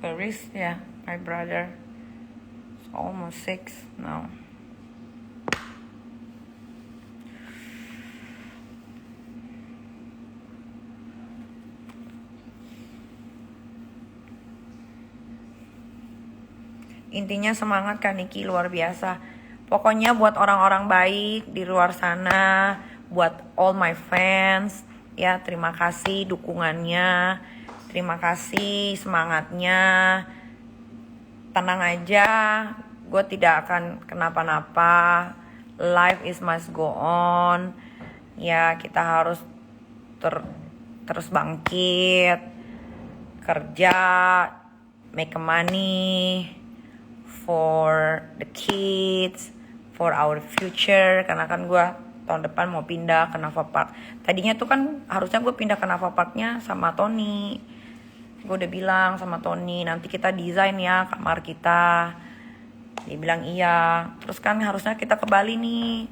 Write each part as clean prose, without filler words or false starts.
Paris, yeah, my brother. It's almost 6 now. Intinya semangat Kak Niki, luar biasa. Pokoknya buat orang-orang baik di luar sana, buat all my fans, ya terima kasih dukungannya, terima kasih semangatnya. Tenang aja, gue tidak akan kenapa-napa. Life is must go on. Ya kita harus terus bangkit, kerja, make money for the kids, for our future. Karena kan gue tahun depan mau pindah ke Nafa Park. Tadinya tuh kan harusnya gue pindah ke Nafa Parknya sama Tony. Gue udah bilang sama Tony, nanti kita desain ya kamar kita. Dia bilang iya. Terus kan harusnya kita ke Bali nih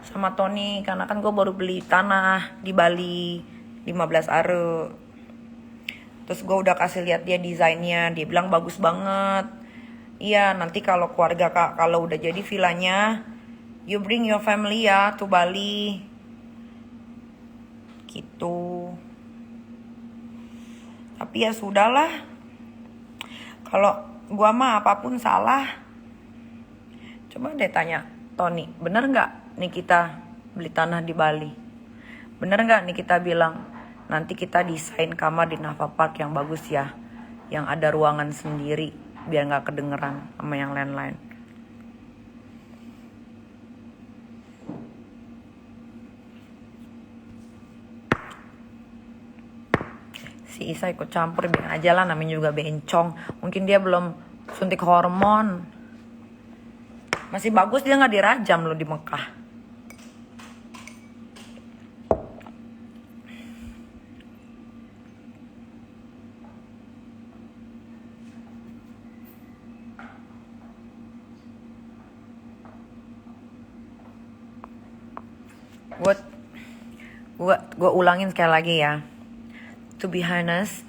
sama Tony, karena kan gue baru beli tanah di Bali 15 are. Terus gue udah kasih lihat dia desainnya, dia bilang bagus banget. Iya, nanti kalau keluarga Kak, kalau udah jadi villanya, you bring your family ya to Bali. Gitu. Tapi ya sudahlah. Kalau gua mah apapun salah. Coba deh tanya Tony, bener nggak nih kita beli tanah di Bali? Bener nggak nih kita bilang nanti kita desain kamar di Nafa Park yang bagus ya, yang ada ruangan sendiri biar nggak kedengeran sama yang lain-lain. Si Isa ikut campur, biar aja lah, namanya juga bencong. Mungkin dia belum suntik hormon. Masih bagus dia nggak dirajam loh di Mekah. Gue ulangin sekali lagi ya. To be honest,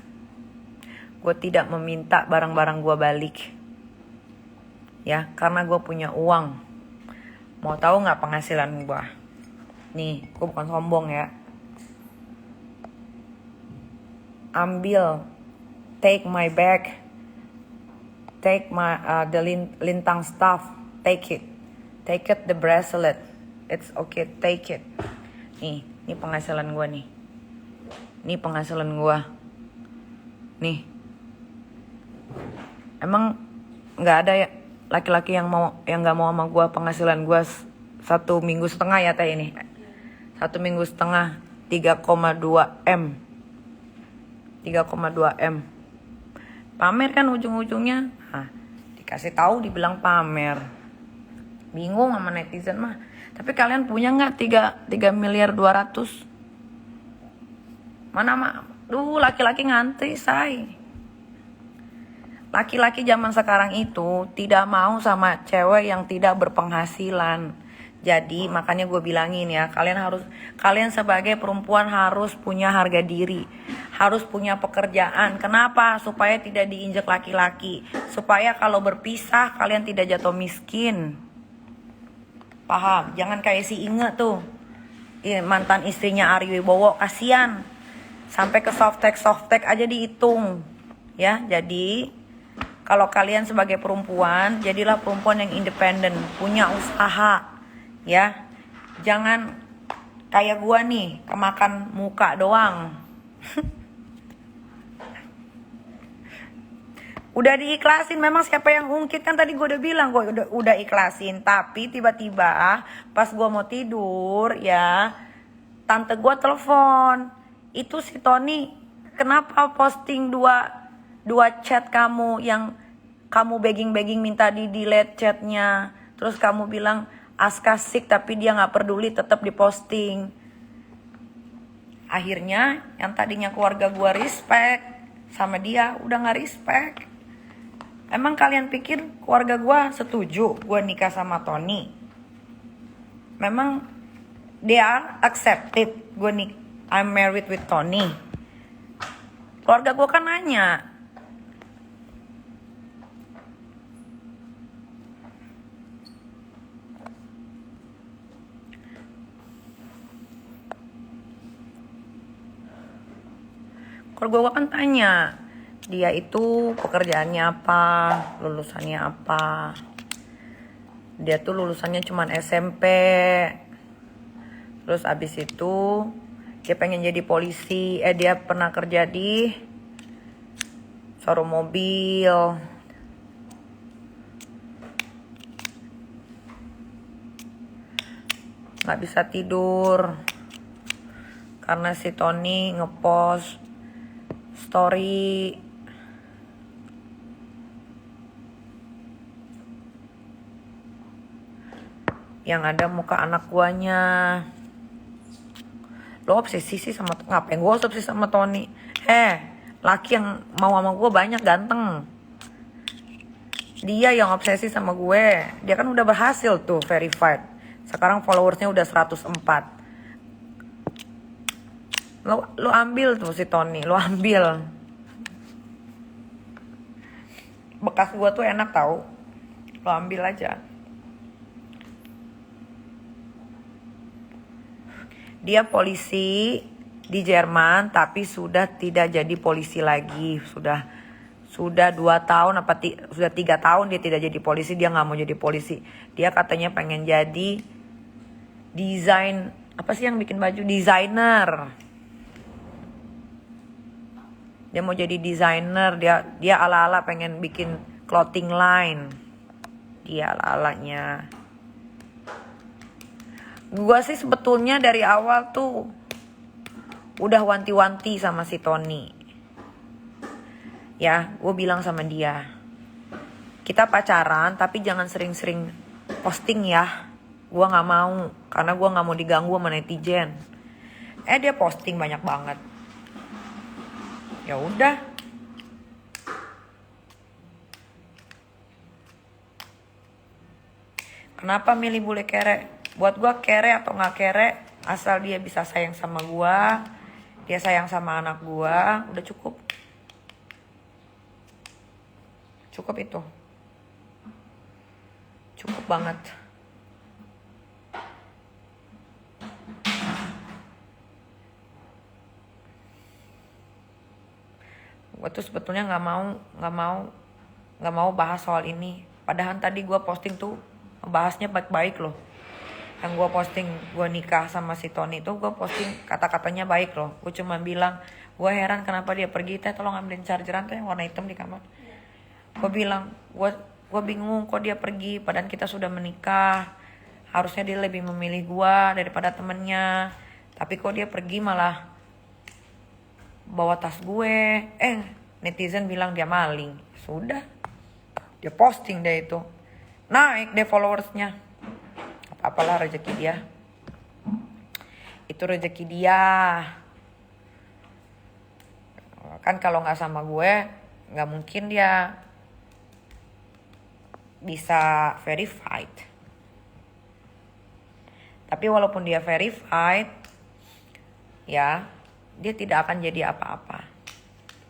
gue tidak meminta barang-barang gue balik. Ya, karena gue punya uang. Mau tahu nggak penghasilan gue? Nih, gue bukan sombong ya. Ambil, take my bag, take my the lintang stuff, take it the bracelet, it's okay, take it. Nih penghasilan gue nih. Nih penghasilan gue. Nih. Emang nggak ada ya laki-laki yang nggak mau sama gue penghasilan gue 1,5 minggu ya teh ini. 1,5 minggu 3,2 M. 3,2 M. Pamer kan ujung-ujungnya. Dikasih tahu dibilang pamer. Bingung sama netizen mah. Tapi kalian punya nggak 3 miliar 200? Mana mah? Laki-laki ngantri, say. Laki-laki zaman sekarang itu tidak mau sama cewek yang tidak berpenghasilan. Jadi makanya gue bilangin ya, kalian sebagai perempuan harus punya harga diri, harus punya pekerjaan. Kenapa? Supaya tidak diinjak laki-laki, supaya kalau berpisah kalian tidak jatuh miskin. Paham? Jangan kayak si Inge tuh, mantan istrinya Ari Wibowo, kasihan. Sampai ke softtek aja dihitung. Ya, jadi kalau kalian sebagai perempuan, jadilah perempuan yang independen, punya usaha. Ya, jangan kayak gua nih, kemakan muka doang. Udah diikhlasin, memang siapa yang ungkit, kan tadi gue udah bilang gue udah ikhlasin. Tapi tiba-tiba pas gue mau tidur ya, tante gue telepon, itu si Tony kenapa posting dua chat kamu yang kamu begging minta di delete chatnya, terus kamu bilang Aska sick tapi dia nggak peduli tetap diposting. Akhirnya yang tadinya keluarga gue respect sama dia udah nggak respect. Emang kalian pikir keluarga gue setuju gue nikah sama Tony? Memang they are accepted I'm married with Tony. Keluarga gue kan nanya, Kalau gue kan tanya, dia itu pekerjaannya apa, lulusannya apa. Dia tuh lulusannya cuman SMP. Terus abis itu dia pengen jadi polisi. Dia pernah kerja di showroom mobil. Gak bisa tidur karena si Tony ngepost story yang ada muka anak guanya. Lo obsesi sih sama, ngapain gue obsesi sama Tony? Laki yang mau sama gue banyak, ganteng. Dia yang obsesi sama gue. Dia kan udah berhasil tuh verified. Sekarang followersnya udah 104. Lo ambil tuh si Tony, lo ambil. Bekas gue tuh enak tau. Lo ambil aja. Dia polisi di Jerman, tapi sudah tidak jadi polisi lagi. Sudah 2 tahun sudah 3 tahun dia tidak jadi polisi. Dia nggak mau jadi polisi. Dia katanya pengen jadi desain, apa sih yang bikin baju? Desainer. Dia mau jadi desainer. Dia ala-ala pengen bikin clothing line. Dia ala-alanya. Gua sih sebetulnya dari awal tuh udah wanti-wanti sama si Tony. Ya, gue bilang sama dia, kita pacaran tapi jangan sering-sering posting ya. Gue nggak mau, karena gue nggak mau diganggu sama netizen. Dia posting banyak banget. Ya udah. Kenapa milih bule kere? Buat gue kere atau nggak kere, asal dia bisa sayang sama gue, dia sayang sama anak gue, udah cukup. Cukup itu. Cukup banget. Gue tuh sebetulnya nggak mau bahas soal ini. Padahal tadi gue posting tuh bahasnya baik-baik loh. Yang gue posting gue nikah sama si Tony itu, gue posting kata-katanya baik loh. Gue cuma bilang, gue heran kenapa dia pergi, tolong ambilin chargeran tuh yang warna hitam di kamar. Gue bilang, gue bingung kok dia pergi, padahal kita sudah menikah. Harusnya dia lebih memilih gue daripada temennya. Tapi kok dia pergi malah bawa tas gue. Netizen bilang dia maling. Sudah, dia posting deh itu. Naik deh followersnya. Apalah rezeki dia. Itu rezeki dia. Kan kalau nggak sama gue, nggak mungkin dia bisa verified. Tapi walaupun dia verified, ya dia tidak akan jadi apa-apa.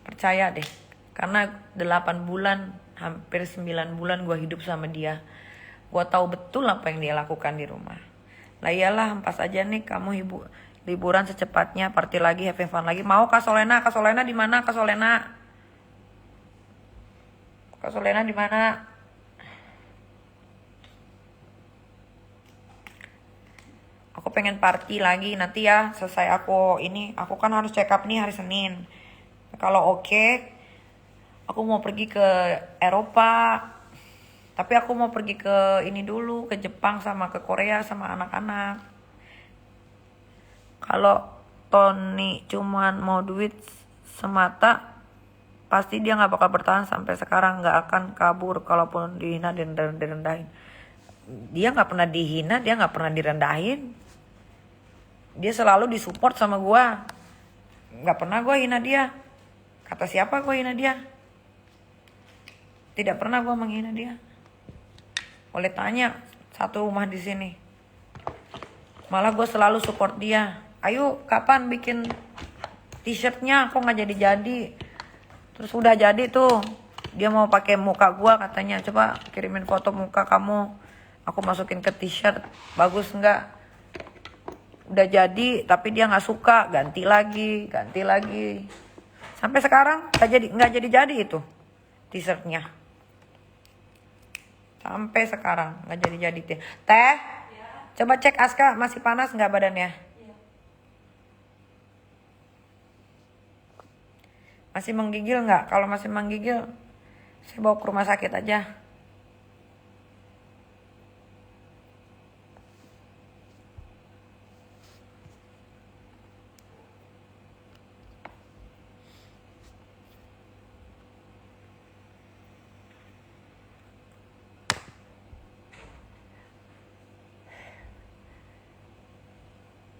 Percaya deh. Karena 8 bulan, hampir 9 bulan gue hidup sama dia. Gue tahu betul apa yang dia lakukan di rumah. Lah iyalah, hempas aja nih kamu liburan secepatnya, party lagi, having fun lagi. Mau Kak Solena? Kak Solena di mana? Kak Solena? Kak Solena di mana? Aku pengen party lagi nanti ya, selesai aku kan harus check up nih hari Senin. Kalau oke, aku mau pergi ke Eropa. Tapi aku mau pergi ke ini dulu, ke Jepang sama ke Korea sama anak-anak. Kalau Tony cuman mau duit semata, pasti dia gak bakal bertahan sampai sekarang. Gak akan kabur kalaupun dihina dan direndahin. Dia gak pernah dihina, dia gak pernah direndahin. Dia selalu disupport sama gue. Gak pernah gue hina dia. Kata siapa gue hina dia? Tidak pernah gue menghina dia. Boleh tanya satu rumah di sini. Malah gue selalu support dia. Ayo kapan bikin t-shirtnya? Kok nggak jadi-jadi? Terus udah jadi tuh. Dia mau pakai muka gue katanya. Coba kirimin foto muka kamu. Aku masukin ke t-shirt. Bagus nggak? Udah jadi tapi dia nggak suka. Ganti lagi. Sampai sekarang nggak jadi itu t-shirtnya. Sampai sekarang nggak jadi teh. Ya. Coba cek Aska masih panas nggak badannya? Ya. Masih menggigil nggak? Kalau masih menggigil, saya bawa ke rumah sakit aja.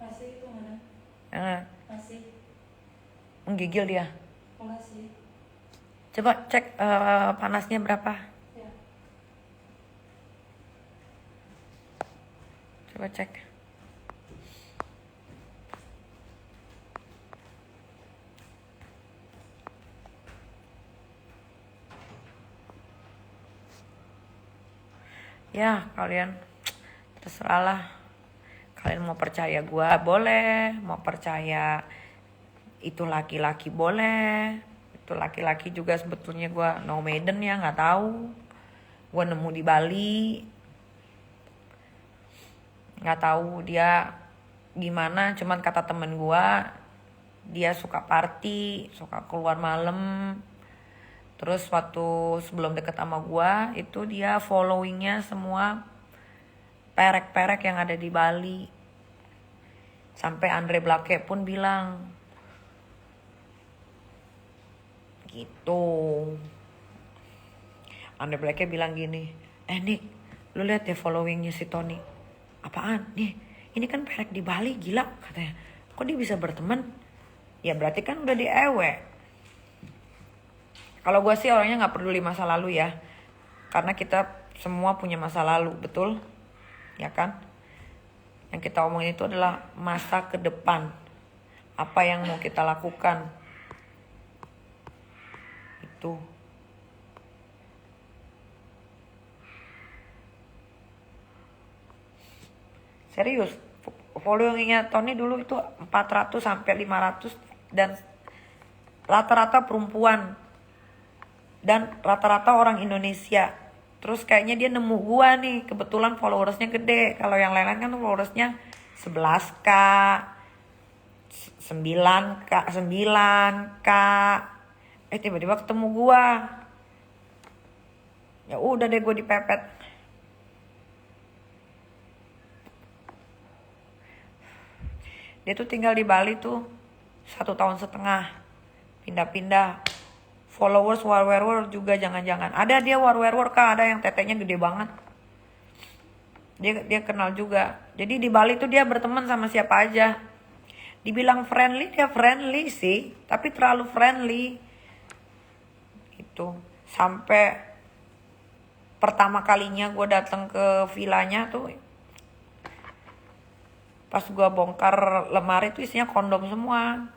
Masih itu mana? Masih. Menggigil dia. Masih. Coba cek panasnya berapa. Ya. Coba cek. Ya kalian terserahlah. Kalian mau percaya gua boleh, mau percaya itu laki-laki boleh. Itu laki-laki juga sebetulnya gua no maiden ya, nggak tahu. Gua nemu di Bali, nggak tahu dia gimana. Cuman kata temen gua, dia suka party, suka keluar malam. Terus waktu sebelum deket sama gua itu dia followingnya semua perek-perek yang ada di Bali. Sampai Andre Blake pun bilang gitu. Andre Blake bilang gini, Nick, lu lihat ya followingnya si Tony. Apaan? Nih, ini kan perek di Bali, gila katanya. Kok dia bisa berteman? Ya berarti kan udah diewe. Kalau gue sih orangnya gak peduli masa lalu ya. Karena kita semua punya masa lalu, betul? Ya kan? Yang kita omongin itu adalah masa ke depan. Apa yang mau kita lakukan. Itu. Serius. Followingnya Tony dulu itu 400 sampai 500 dan rata-rata perempuan. Dan rata-rata orang Indonesia. Terus kayaknya dia nemu gua nih, kebetulan followersnya gede. Kalau yang lain-lain kan followersnya 11k, 9k, 9k. Tiba-tiba ketemu gua. Ya udah deh gua dipepet. Dia tuh tinggal di Bali tuh 1,5 tahun. Pindah-pindah. Followers war juga jangan-jangan. Ada dia war kah, ada yang tetenya gede banget. Dia kenal juga. Jadi di Bali tuh dia berteman sama siapa aja. Dibilang friendly, dia friendly sih, tapi terlalu friendly. Itu sampai pertama kalinya gue datang ke villanya tuh, pas gue bongkar lemari tuh isinya kondom semua.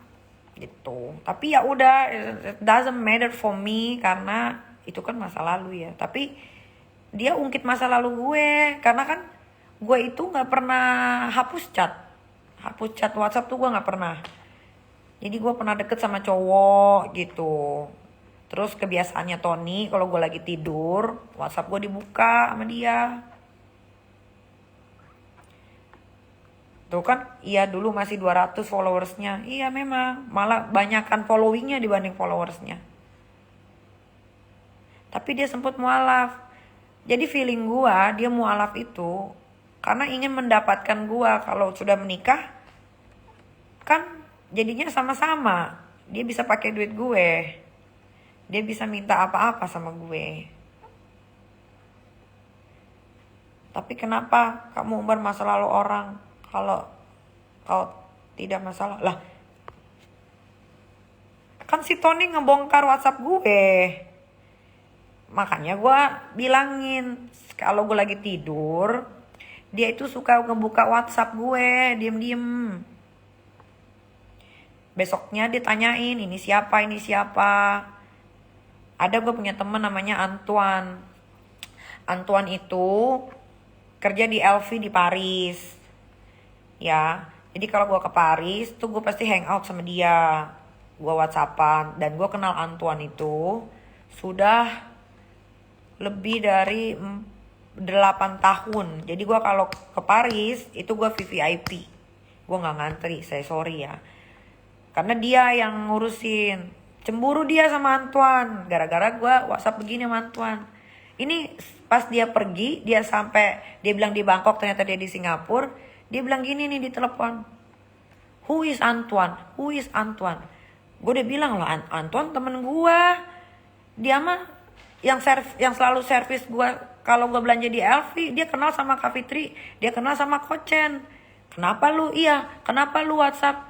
Gitu. Tapi ya udah, it doesn't matter for me karena itu kan masa lalu ya. Tapi dia ungkit masa lalu gue karena kan gue itu nggak pernah hapus chat WhatsApp tuh gue nggak pernah. Jadi gue pernah deket sama cowok gitu. Terus kebiasaannya Tony kalau gue lagi tidur WhatsApp gue dibuka sama dia. Tuh kan, iya dulu masih 200 followersnya. Iya memang, malah banyakkan followingnya dibanding followersnya. Tapi dia sempat mualaf. Jadi feeling gua, dia mualaf itu karena ingin mendapatkan gua. Kalau sudah menikah, kan jadinya sama-sama. Dia bisa pakai duit gue. Dia bisa minta apa-apa sama gue. Tapi kenapa kamu umbar masa lalu orang? Kalau kau tidak masalah lah, kan si Tony ngebongkar WhatsApp gue, makanya gue bilangin kalau gue lagi tidur dia itu suka ngebuka WhatsApp gue diem-diem. Besoknya ditanyain ini siapa. Ada gue punya temen namanya Antoine itu kerja di LV di Paris. Ya, jadi kalau gue ke Paris tuh gue pasti hang out sama dia. gue WhatsAppan, dan gue kenal Antoine itu sudah lebih dari 8 tahun. Jadi gue kalau ke Paris itu gue VVIP, gue nggak ngantri, saya sorry ya, karena dia yang ngurusin. Cemburu dia sama Antoine gara-gara gue WhatsApp begini sama Antoine. Ini pas dia pergi, dia bilang di Bangkok, ternyata dia di Singapura. Dia bilang gini nih di telepon, who is Antoine, who is Antoine. Gue udah bilang loh, Antoine temen gue, dia mah yang selalu servis gue kalau gue belanja di LV. Dia kenal sama Kak Fitri, dia kenal sama Kochen. Kenapa lu WhatsApp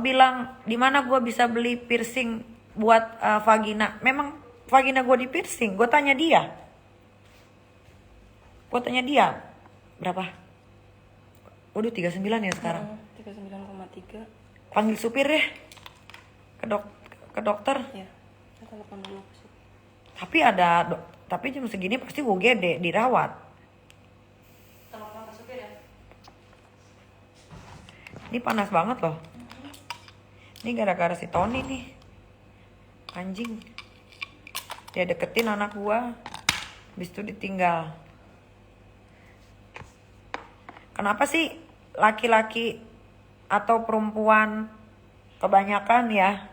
bilang di mana gue bisa beli piercing buat vagina? Memang vagina gue di piercing. Gue tanya dia berapa? Waduh 39 ya sekarang. 39,3. Panggil supir deh ke dokter. Ya, saya telepon dulu ke supir. Tapi jam segini pasti UGD dirawat. Telepon ke supir ya. Ini panas banget loh. Ini gara-gara si Tony nih. Anjing. Dia deketin anak gua, habis itu ditinggal. Kenapa sih laki-laki atau perempuan kebanyakan ya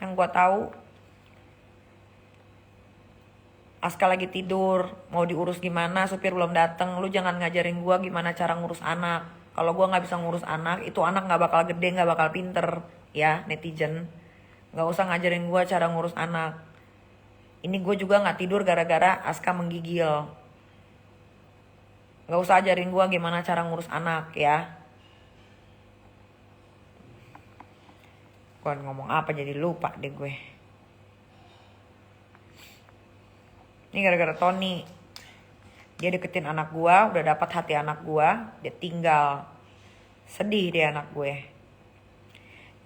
yang gua tahu, Aska lagi tidur, mau diurus gimana, supir belum datang, lu jangan ngajarin gua gimana cara ngurus anak. Kalau gua nggak bisa ngurus anak, itu anak nggak bakal gede, nggak bakal pinter, ya netizen. Nggak usah ngajarin gua cara ngurus anak. Ini gue juga nggak tidur gara-gara Aska menggigil. Nggak usah ajarin gua gimana cara ngurus anak ya. Gua ngomong apa jadi lupa deh gue. Ini gara-gara Tony. Dia deketin anak gua, udah dapat hati anak gua, dia tinggal. Sedih dia anak gue.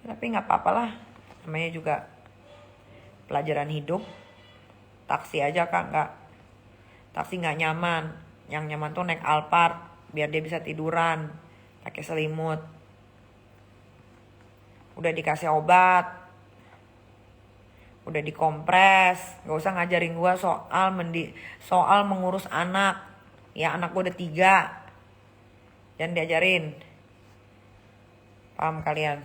Tapi nggak apa-apa lah, namanya juga pelajaran hidup. Taksi aja Kak, taksi nggak nyaman. Yang nyaman tuh naik Alphard, biar dia bisa tiduran, pakai selimut. Udah dikasih obat, udah dikompres. Gak usah ngajarin gue soal mengurus anak. Ya anak gue udah 3, jangan diajarin. Paham kalian?